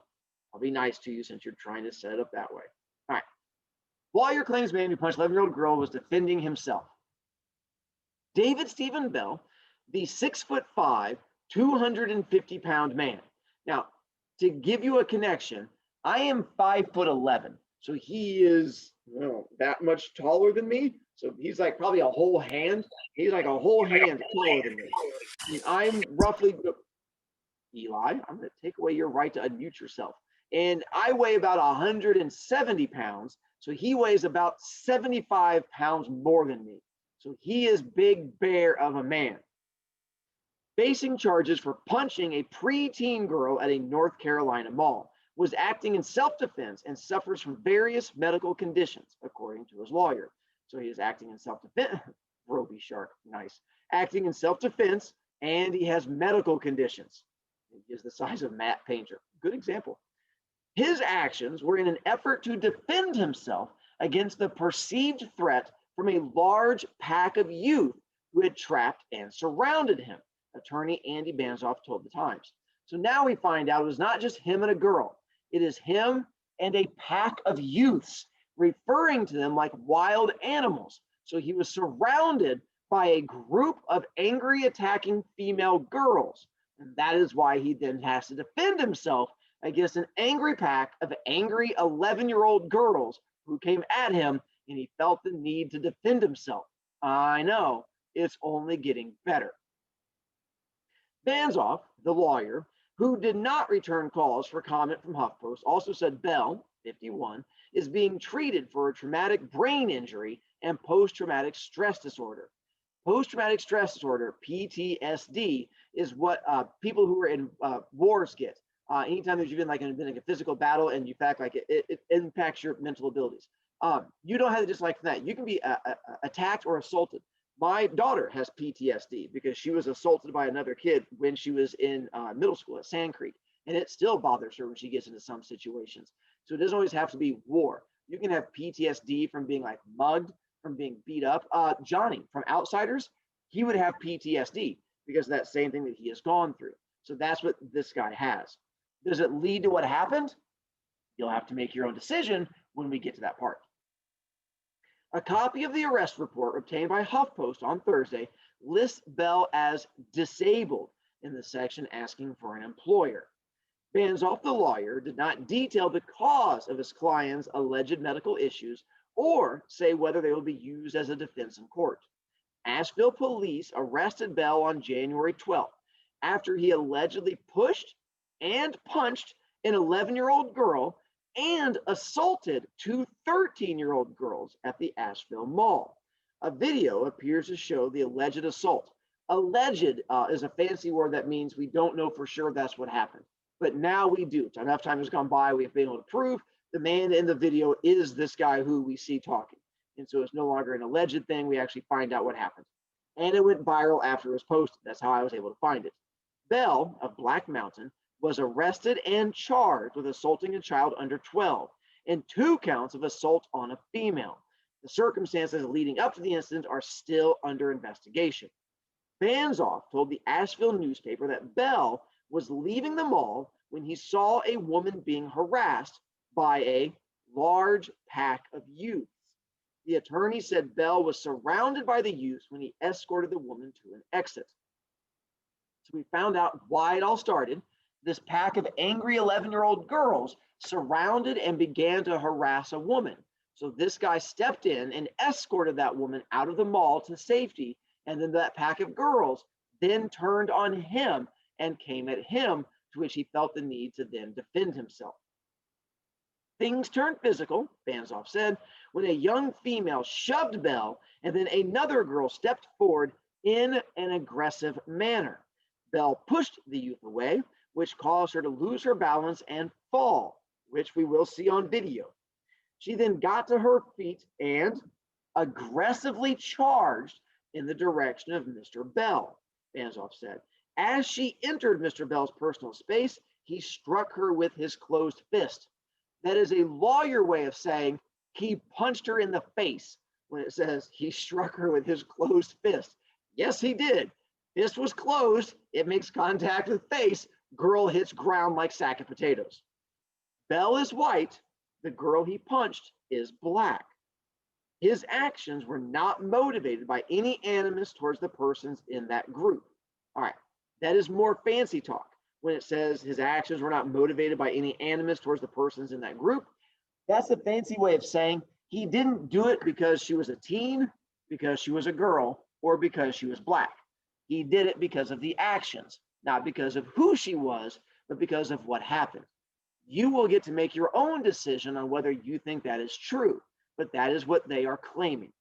I'll be nice to you since you're trying to set it up that way. All right. Lawyer claims man who punched 11-year-old girl was defending himself. David Stephen Bell, the 6'5", 250-pound man. Now, to give you a connection, I am 5'11", so he is that much taller than me. So he's like probably a whole hand. He's like a whole hand taller than me. And I'm roughly, Eli, I'm going to take away your right to unmute yourself. And I weigh about 170 pounds. So he weighs about 75 pounds more than me. So he is big bear of a man. Facing charges for punching a preteen girl at a North Carolina mall, was acting in self-defense and suffers from various medical conditions, according to his lawyer. So he is acting in self-defense. Roby Shark, nice. Acting in self-defense, and he has medical conditions. He is the size of Matt Painter. Good example. His actions were in an effort to defend himself against the perceived threat from a large pack of youth who had trapped and surrounded him, attorney Andy Banzoff told the Times. So now we find out it was not just him and a girl. It is him and a pack of youths, referring to them like wild animals. So he was surrounded by a group of angry attacking female girls. And that is why he then has to defend himself against an angry pack of angry 11-year-old girls who came at him, and he felt the need to defend himself. I know, it's only getting better. Banzoff, the lawyer, who did not return calls for comment from HuffPost, also said Bell, 51, is being treated for a traumatic brain injury and post-traumatic stress disorder. Post-traumatic stress disorder, PTSD, is what people who are in wars get. Anytime that you've been like in a physical battle and you fact like it impacts your mental abilities. You don't have to just like that. You can be attacked or assaulted. My daughter has PTSD because she was assaulted by another kid when she was in middle school at Sand Creek, and it still bothers her when she gets into some situations. So it doesn't always have to be war. You can have PTSD from being like mugged, from being beat up. Johnny from Outsiders, he would have PTSD because of that same thing that he has gone through. So that's what this guy has. Does it lead to what happened? You'll have to make your own decision when we get to that part. A copy of the arrest report obtained by HuffPost on Thursday lists Bell as disabled in the section asking for an employer. Banzoff, the lawyer, did not detail the cause of his client's alleged medical issues or say whether they will be used as a defense in court. Asheville police arrested Bell on January 12th after he allegedly pushed and punched an 11-year-old girl and assaulted two 13-year-old girls at the Asheville Mall. A video appears to show the alleged assault. Alleged is a fancy word that means we don't know for sure that's what happened. But now we do. Enough time has gone by. We have been able to prove the man in the video is this guy who we see talking. And so it's no longer an alleged thing. We actually find out what happened. And it went viral after it was posted. That's how I was able to find it. Bell of Black Mountain was arrested and charged with assaulting a child under 12 and 2 counts of assault on a female. The circumstances leading up to the incident are still under investigation. Banzoff told the Asheville newspaper that Bell was leaving the mall when he saw a woman being harassed by a large pack of youths. The attorney said Bell was surrounded by the youths when he escorted the woman to an exit. So we found out why it all started. This pack of angry 11-year-old girls surrounded and began to harass a woman. So this guy stepped in and escorted that woman out of the mall to safety. And then that pack of girls then turned on him and came at him, to which he felt the need to then defend himself. Things turned physical, Banzoff said, when a young female shoved Bell and then another girl stepped forward in an aggressive manner. Bell pushed the youth away, which caused her to lose her balance and fall, which we will see on video. She then got to her feet and aggressively charged in the direction of Mr. Bell, Banzoff said. As she entered Mr. Bell's personal space, he struck her with his closed fist. That is a lawyer way of saying he punched her in the face when it says he struck her with his closed fist. Yes, he did. Fist was closed. It makes contact with face. Girl hits ground like sack of potatoes. Bell is white. The girl he punched is black. His actions were not motivated by any animus towards the persons in that group. All right, that is more fancy talk. When it says his actions were not motivated by any animus towards the persons in that group, that's a fancy way of saying he didn't do it because she was a teen, because she was a girl, or because she was black. He did it because of the actions, not because of who she was, but because of what happened. You will get to make your own decision on whether you think that is true, but that is what they are claiming.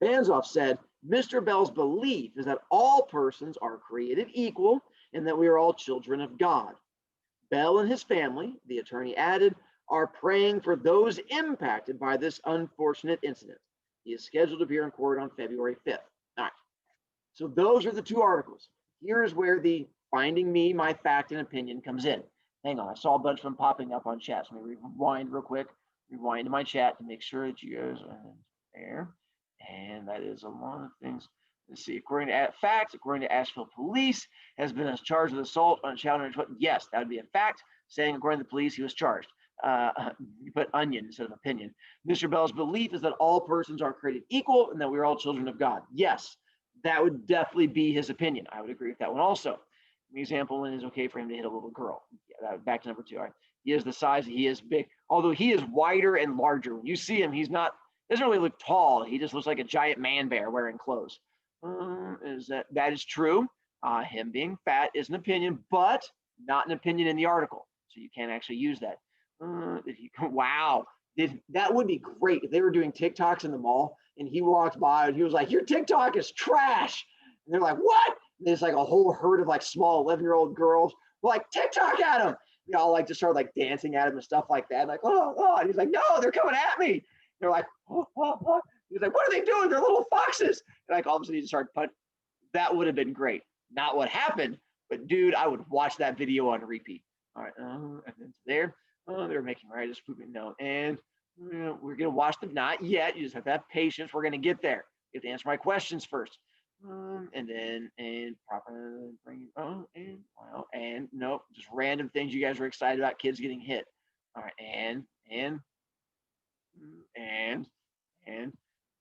Banzoff said, Mr. Bell's belief is that all persons are created equal and that we are all children of God. Bell and his family, the attorney added, are praying for those impacted by this unfortunate incident. He is scheduled to appear in court on February 5th. All right. So those are the two articles. Here's where the finding me, my fact, and opinion comes in. Hang on, I saw a bunch of them popping up on chat. So let me rewind real quick. Rewind to my chat to make sure that you guys are there. And that is a lot of things. Let's see. According to facts, according to Asheville Police, has been charged with assault on a child under. Yes, that would be a fact. Saying according to the police, he was charged. You put onion instead of opinion. Mr. Bell's belief is that all persons are created equal and that we are all children of God. Yes, that would definitely be his opinion. I would agree with that one also. An example, when it is okay for him to hit a little girl. Yeah, back to number 2. All right. He is the size, he is big, although he is wider and larger. When you see him, he's not, doesn't really look tall. He just looks like a giant man bear wearing clothes. That is true. Him being fat is an opinion, but not an opinion in the article. So you can't actually use that. Wow. That would be great if they were doing TikToks in the mall and he walked by and he was like, your TikTok is trash. And they're like, what? And there's like a whole herd of like small 11-year-old girls like TikTok at him. They all like just start like dancing at him and stuff like that. Like, oh. And he's like, no, they're coming at me. They're like, oh. He's like, what are they doing? They're little foxes. And like all of a sudden he just started punching. That would have been great. Not what happened, but dude, I would watch that video on repeat. All right, and then there. Oh, they're making right. Just pooping. No, and we're gonna watch them. Not yet. You just have to have patience. We're gonna get there. You have to answer my questions first. And proper bring. Oh, and wow, and nope, just random things you guys are excited about. Kids getting hit. All right, and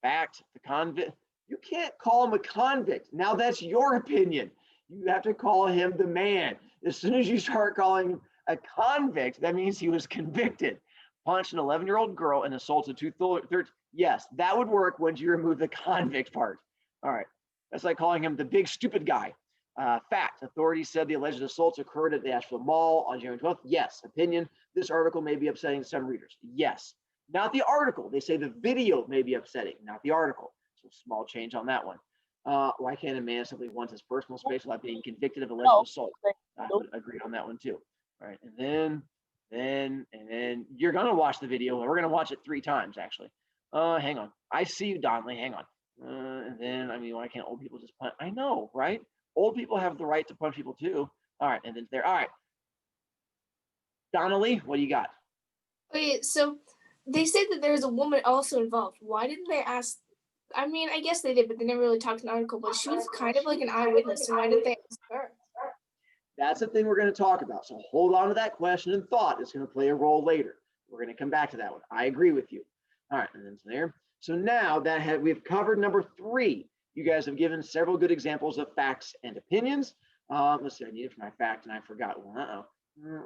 fact, the convict. You can't call him a convict. Now that's your opinion. You have to call him the man. As soon as you start calling him a convict, that means he was convicted. Punched an 11-year-old girl and assaulted 2 Yes, that would work once you remove the convict part. All right. That's like calling him the big stupid guy. Fact, authorities said the alleged assaults occurred at the Asheville Mall on January 12th. Yes. Opinion, this article may be upsetting to some readers. Yes. Not the article. They say the video may be upsetting, not the article. So small change on that one. Why can't a man simply want his personal space without being convicted of alleged assault? I would agree on that one too. All right, and then you're gonna watch the video, and we're gonna watch it 3 times actually. Hang on. I see you, Donnelly. Hang on. And then why can't old people just punch? I know, right? Old people have the right to punch people too. All right, and then there. All right, Donnelly, what do you got? Okay, so they said that there's a woman also involved. Why didn't they ask? I mean, I guess they did, but they never really talked in the article. But she was kind of like an eyewitness, so why didn't they ask her? That's the thing we're going to talk about. So hold on to that question and thought. It's going to play a role later. We're going to come back to that one. I agree with you. All right, and then there. So now that we've covered number 3. You guys have given several good examples of facts and opinions. Let's see. I need it for my fact, and I forgot one.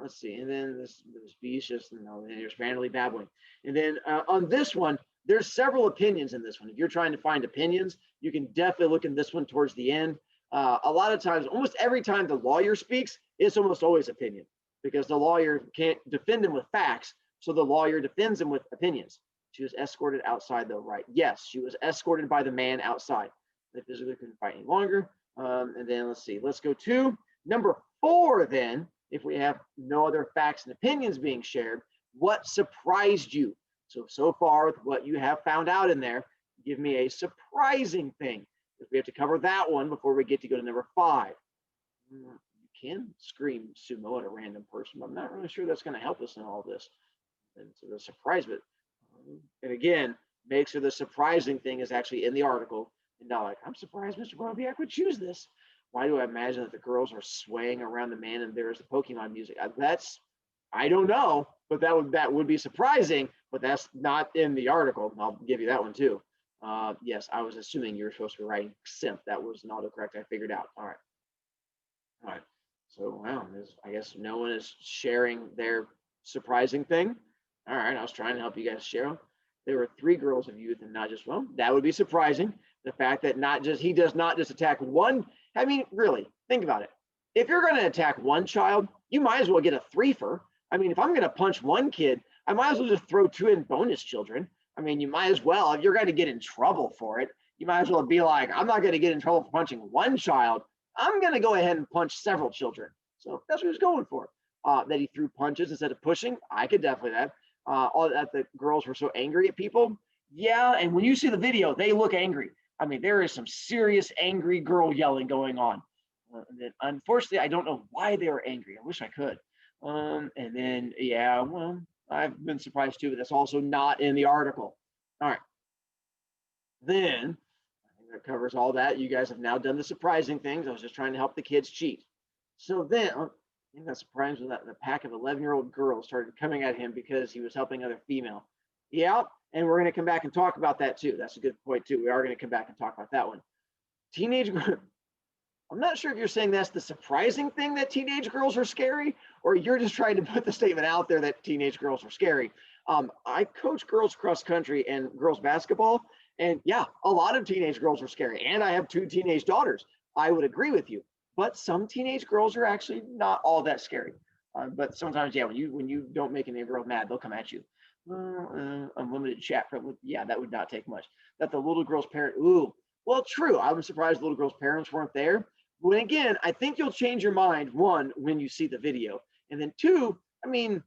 Let's see. And then this specious, there's randomly babbling. And then on this one, there's several opinions in this one. If you're trying to find opinions, you can definitely look in this one towards the end. A lot of times, almost every time the lawyer speaks, it's almost always opinion because the lawyer can't defend him with facts. So the lawyer defends him with opinions. She was escorted outside though, right? Yes, she was escorted by the man outside. They physically couldn't fight any longer. And then let's see, let's go to number 4 then. If we have no other facts and opinions being shared, what surprised you? So far with what you have found out in there, give me a surprising thing. If we have to cover that one before we get to go to number 5. You can scream sumo at a random person, but I'm not really sure that's going to help us in all this. And so the surprise bit, and again, makes sure the surprising thing is actually in the article and not like, I'm surprised Mr. Broviak would choose this. Why do I imagine that the girls are swaying around the man and there's the Pokemon music? I don't know, but that would be surprising, but that's not in the article. I'll give you that one too. Yes, I was assuming you were supposed to be writing simp. That was an autocorrect I figured out. All right. So, wow, I guess no one is sharing their surprising thing. All right, I was trying to help you guys share. There were 3 girls of youth and not just one. That would be surprising. The fact that he does not just attack one. I mean, really, think about it. If you're going to attack one child, you might as well get a threefer. I mean, if I'm going to punch one kid, I might as well just throw 2 in bonus children. I mean, you might as well, if you're going to get in trouble for it, you might as well be like, I'm not going to get in trouble for punching one child. I'm going to go ahead and punch several children. So that's what he was going for. That he threw punches instead of pushing. I could definitely that. All that the girls were so angry at people. Yeah, and when you see the video, they look angry. I mean, there is some serious angry girl yelling going on. And then, unfortunately, I don't know why they were angry. I wish I could. And then, yeah, well, I've been surprised too, but that's also not in the article. All right. Then, I think that covers all that. You guys have now done the surprising things. I was just trying to help the kids cheat. So then, I think that surprised was that the pack of 11-year-old girls started coming at him because he was helping other female. Yeah, and we're going to come back and talk about that too. That's a good point too. We are going to come back and talk about that one. Teenage I'm not sure if you're saying that's the surprising thing that teenage girls are scary, or you're just trying to put the statement out there that teenage girls are scary. I coach girls cross country and girls basketball, and yeah, a lot of teenage girls are scary. And I have 2 teenage daughters. I would agree with you, but some teenage girls are actually not all that scary. But sometimes, yeah, when you don't make any girl mad, they'll come at you. Unlimited chat, yeah, that would not take much. That the little girl's parent, ooh, well, true. I'm surprised the little girl's parents weren't there. But again, I think you'll change your mind, 1, when you see the video. And then 2, I mean,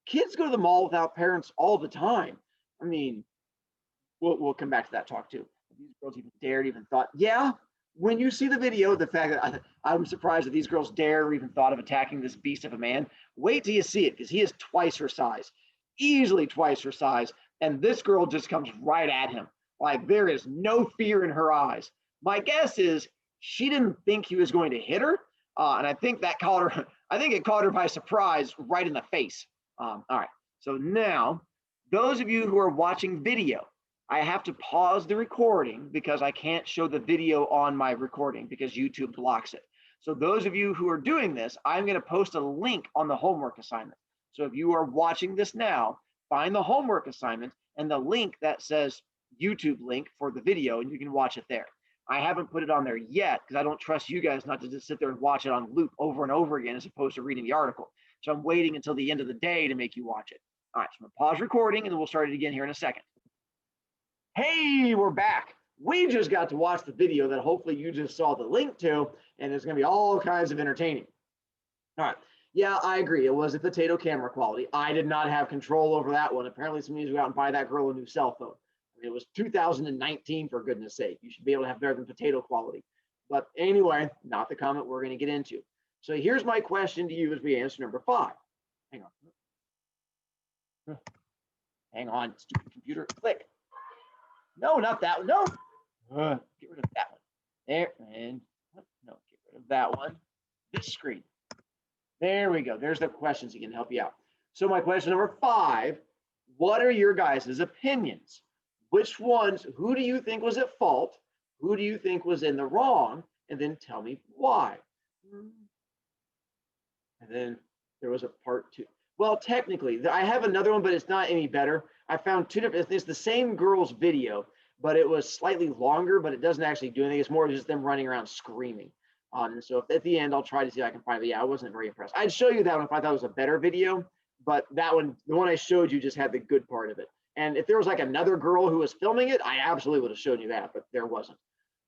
kids go to the mall without parents all the time. I mean, we'll come back to that talk too. These girls even dared, even thought, yeah, when you see the video, the fact that I'm surprised that these girls dare or even thought of attacking this beast of a man. Wait till you see it, because he is twice her size, easily twice her size. And this girl just comes right at him. Like, there is no fear in her eyes. My guess is she didn't think he was going to hit her. And I think that caught her, I think it caught her by surprise right in the face. All right. So now, those of you who are watching video, I have to pause the recording because I can't show the video on my recording because YouTube blocks it. So those of you who are doing this, I'm going to post a link on the homework assignment. So if you are watching this now, find the homework assignment and the link that says YouTube link for the video, and you can watch it there. I haven't put it on there yet because I don't trust you guys not to just sit there and watch it on loop over and over again as opposed to reading the article. So I'm waiting until the end of the day to make you watch it. All right, so I'm going to pause recording and then we'll start it again here in a second. Hey, we're back. We just got to watch the video that hopefully you just saw the link to, and it's going to be all kinds of entertaining. All right. Yeah, I agree. It was a potato camera quality. I did not have control over that one. Apparently, somebody needs to go out and buy that girl a new cell phone. It was 2019, for goodness sake. You should be able to have better than potato quality. But anyway, not the comment we're going to get into. So here's my question to you as we answer number 5. Hang on. Hang on, stupid computer. Click. No, not that one. No. Get rid of that one. There. And no, get rid of that one. This screen. There we go. There's the questions again to help you out. So my question number 5, what are your guys' opinions? Which ones, who do you think was at fault? Who do you think was in the wrong? And then tell me why. And then there was a part 2. Well, technically, I have another one, but it's not any better. I found 2 different, it's the same girl's video, but it was slightly longer, but it doesn't actually do anything. It's more just them running around screaming. So if at the end, I'll try to see if I can find it. Yeah, I wasn't very impressed. I'd show you that one if I thought it was a better video, but that one, the one I showed you just had the good part of it. And if there was like another girl who was filming it, I absolutely would have shown you that, but there wasn't.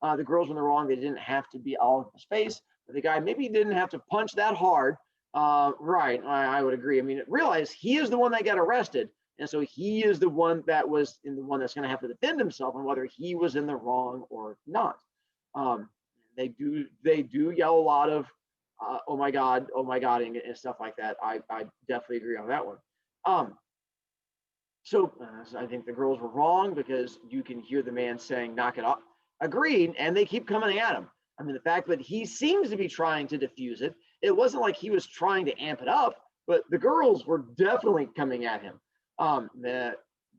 The girls were in the wrong. They didn't have to be all in his face. But the guy maybe didn't have to punch that hard. Right, I would agree. I mean, realize he is the one that got arrested. And so he is the one that was in the one that's going to have to defend himself on whether he was in the wrong or not. They do yell a lot of oh my God, and stuff like that. I definitely agree on that one. So I think the girls were wrong because you can hear the man saying, knock it off. Agreed. And they keep coming at him. I mean, the fact that he seems to be trying to diffuse it, it wasn't like he was trying to amp it up, but the girls were definitely coming at him.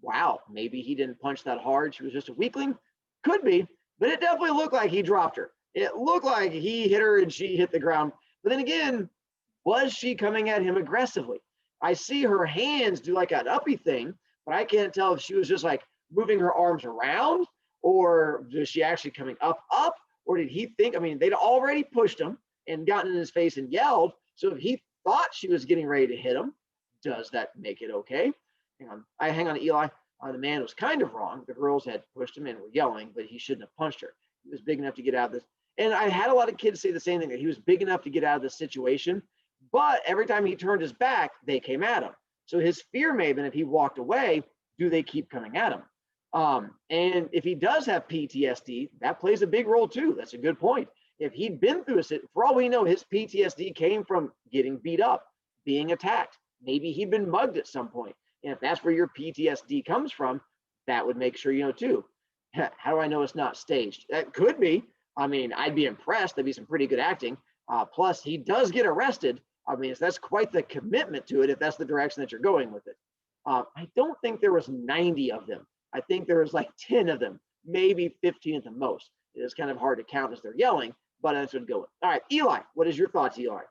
Wow, maybe he didn't punch that hard. She was just a weakling. Could be, but it definitely looked like he dropped her. It looked like he hit her and she hit the ground. But then again, was she coming at him aggressively? I see her hands do like an uppy thing, but I can't tell if she was just like moving her arms around or was she actually coming up, or did he think, I mean, they'd already pushed him and gotten in his face and yelled. So if he thought she was getting ready to hit him, does that make it okay? Hang on, Eli. The man was kind of wrong. The girls had pushed him and were yelling, but he shouldn't have punched her. He was big enough to get out of this. And I had a lot of kids say the same thing, that he was big enough to get out of this situation, but every time he turned his back, they came at him. So his fear may have been if he walked away, do they keep coming at him? And if he does have PTSD, that plays a big role too. That's a good point. If he'd been through it, for all we know, his PTSD came from getting beat up, being attacked. Maybe he'd been mugged at some point. And if that's where your PTSD comes from, that would make sure you know too. How do I know it's not staged? That could be. I mean, I'd be impressed. That'd be some pretty good acting. Plus, he does get arrested. I mean, that's quite the commitment to it if that's the direction that you're going with it. I don't think there was 90 of them. I think there was like 10 of them, maybe 15 at the most. It is kind of hard to count as they're yelling, but that's what I'd go with. All right, Eli, what is your thoughts, Eli?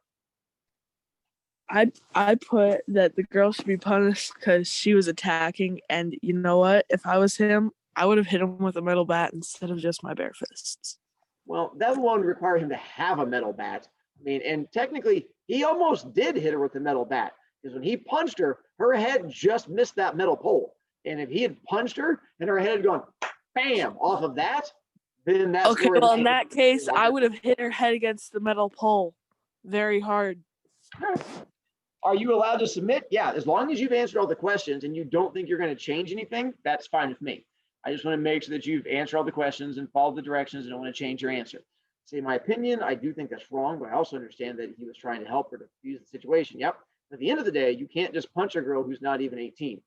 I put that the girl should be punished because she was attacking, and you know what? If I was him, I would have hit him with a metal bat instead of just my bare fists. Well, that one would require him to have a metal bat. I mean, and technically, he almost did hit her with the metal bat because when he punched her, her head just missed that metal pole. And if he had punched her and her head had gone bam off of that, then that's Okay, where well, in that case, I would have hit her head against the metal pole very hard. Are you allowed to submit? Yeah, as long as you've answered all the questions and you don't think you're going to change anything, that's fine with me. I just want to make sure that you've answered all the questions and followed the directions and don't want to change your answer. Say my opinion, I do think that's wrong, but I also understand that he was trying to help her to defuse the situation. Yep. At the end of the day, you can't just punch a girl who's not even 18.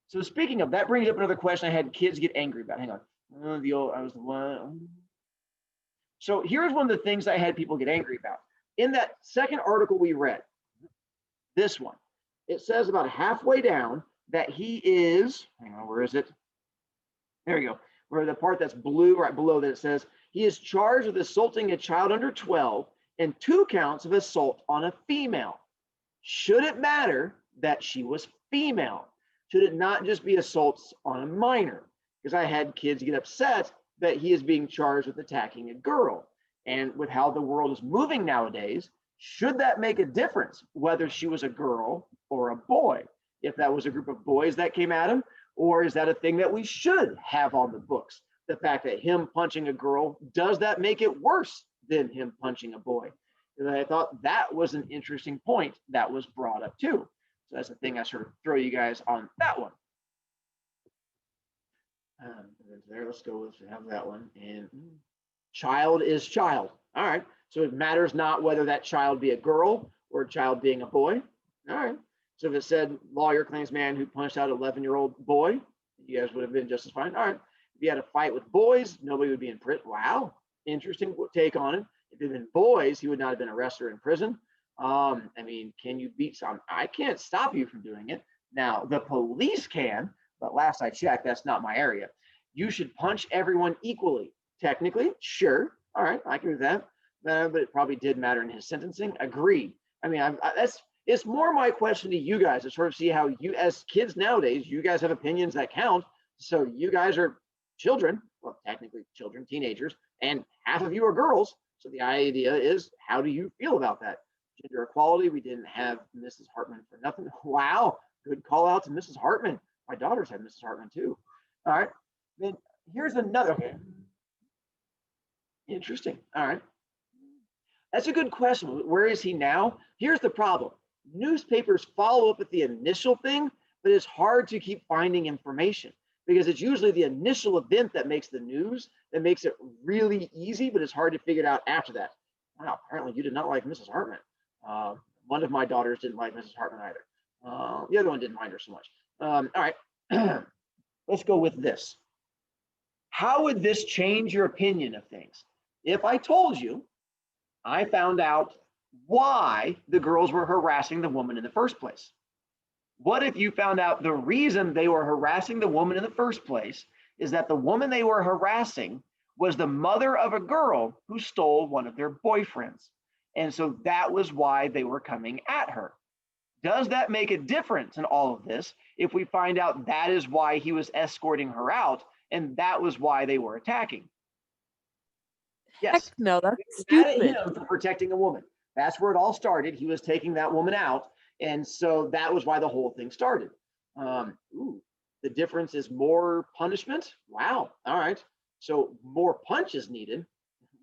So speaking of, that brings up another question I had kids get angry about. Hang on. I was the one. So here's one of the things I had people get angry about. In that second article we read, this one, it says about halfway down that he is, hang on, where is it? There we go. Where the part that's blue right below that, it says he is charged with assaulting a child under 12 and 2 counts of assault on a female. Should it matter that she was female? Should it not just be assaults on a minor? Because I had kids get upset that he is being charged with attacking a girl. And with how the world is moving nowadays, should that make a difference whether she was a girl or a boy? If that was a group of boys that came at him, or is that a thing that we should have on the books? The fact that him punching a girl, does that make it worse than him punching a boy? And I thought that was an interesting point that was brought up too. So that's the thing I sort of throw you guys on that one. There, let's go with have that one. And child is child. All right. So it matters not whether that child be a girl or a child being a boy. All right. So if it said lawyer claims man who punched out an 11-year-old boy, you guys would have been just as fine. All right. If you had a fight with boys, nobody would be in prison. Wow. Interesting take on it. If it had been boys, he would not have been arrested or in prison. I mean, can you beat some? I can't stop you from doing it. Now, the police can, but last I checked, that's not my area. You should punch everyone equally. Technically, sure. All right, I agree with that. But it probably did matter in his sentencing. Agreed. I mean, it's more my question to you guys to sort of see how you, as kids nowadays, you guys have opinions that count. So you guys are children, well, technically children, teenagers, and half of you are girls. So the idea is, how do you feel about that? Gender equality, we didn't have Mrs. Hartman for nothing. Wow, good call out to Mrs. Hartman. My daughters had Mrs. Hartman too. All right, then here's another. Okay. Interesting. All right. That's a good question. Where is he now? Here's the problem. Newspapers follow up with the initial thing, but it's hard to keep finding information because it's usually the initial event that makes the news, that makes it really easy, but it's hard to figure it out after that. Wow, apparently you did not like Mrs. Hartman. One of my daughters didn't like Mrs. Hartman either. The other one didn't mind her so much. All right, let's go with this. How would this change your opinion of things? If I told you I found out why the girls were harassing the woman in the first place? What if you found out the reason they were harassing the woman in the first place is that the woman they were harassing was the mother of a girl who stole one of their boyfriends? And so that was why they were coming at her. Does that make a difference in all of this if we find out that is why he was escorting her out and that was why they were attacking? Yes. Heck no, that's Mad at stupid. him for protecting a woman. That's where it all started. He was taking that woman out. And so that was why the whole thing started. The difference is more punishment. Wow. All right. So more punch is needed.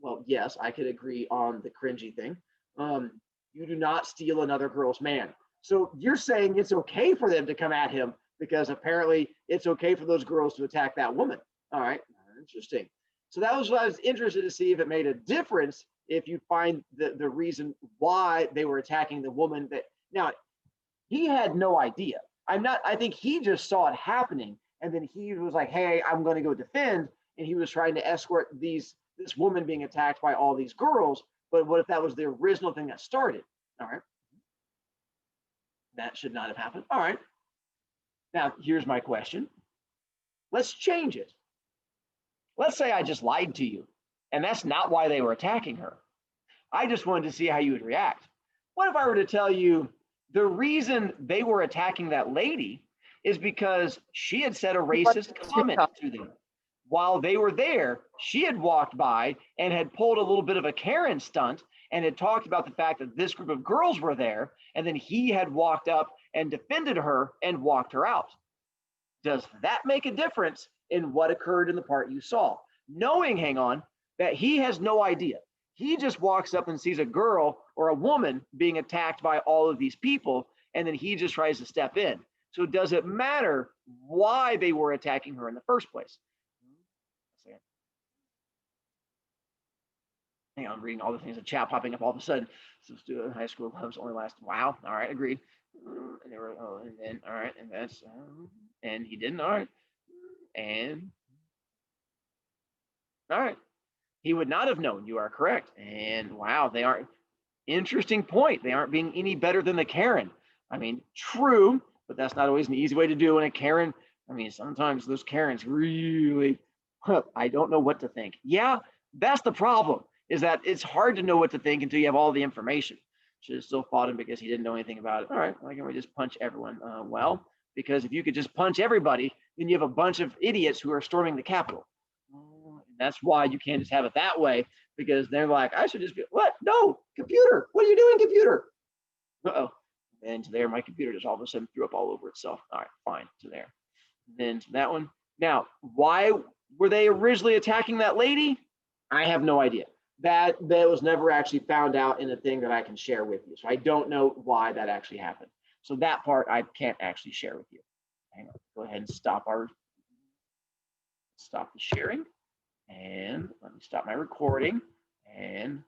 Well, yes, I could agree on the cringy thing. You do not steal another girl's man. So you're saying it's okay for them to come at him because apparently it's okay for those girls to attack that woman. All right. Interesting. So that was what I was interested to see if it made a difference if you find the reason why they were attacking the woman. That now he had no idea. I think he just saw it happening and then he was like, hey, I'm going to go defend. And he was trying to escort this woman being attacked by all these girls. But what if that was the original thing that started? All right. That should not have happened. All right. Now, here's my question. Let's change it. Let's say I just lied to you, and that's not why they were attacking her. I just wanted to see how you would react. What if I were to tell you the reason they were attacking that lady is because she had said a racist comment to them? While they were there, she had walked by and had pulled a little bit of a Karen stunt and had talked about the fact that this group of girls were there, and then he had walked up and defended her and walked her out. Does that make a difference in what occurred in the part you saw? Knowing, hang on, that he has no idea. He just walks up and sees a girl or a woman being attacked by all of these people, and then he just tries to step in. So does it matter why they were attacking her in the first place? Hang on, I'm reading all the things, the chat popping up all of a sudden. So student high school clubs only last, wow, all right, agreed. And they were, oh, and then, all right, and that's, and he didn't, all right. And, all right, he would not have known, you are correct. And wow, they aren't, interesting point. They aren't being any better than the Karen. I mean, true, but that's not always an easy way to do. And a Karen, I mean, sometimes those Karens really, I don't know what to think. Yeah, that's the problem, is that it's hard to know what to think until you have all the information. Should have still fought him because he didn't know anything about it. All right, why can't we just punch everyone? Well, because if you could just punch everybody, then you have a bunch of idiots who are storming the Capitol. That's why you can't just have it that way, because they're like, I should just be, what? No, computer, what are you doing, computer? Uh-oh. And to there, my computer just all of a sudden threw up all over itself. All right, fine, to there. Then to that one. Now, why were they originally attacking that lady? I have no idea. That was never actually found out in a thing that I can share with you. So I don't know why that actually happened. So that part I can't actually share with you. Hang on, go ahead and stop the sharing. And let me stop my recording and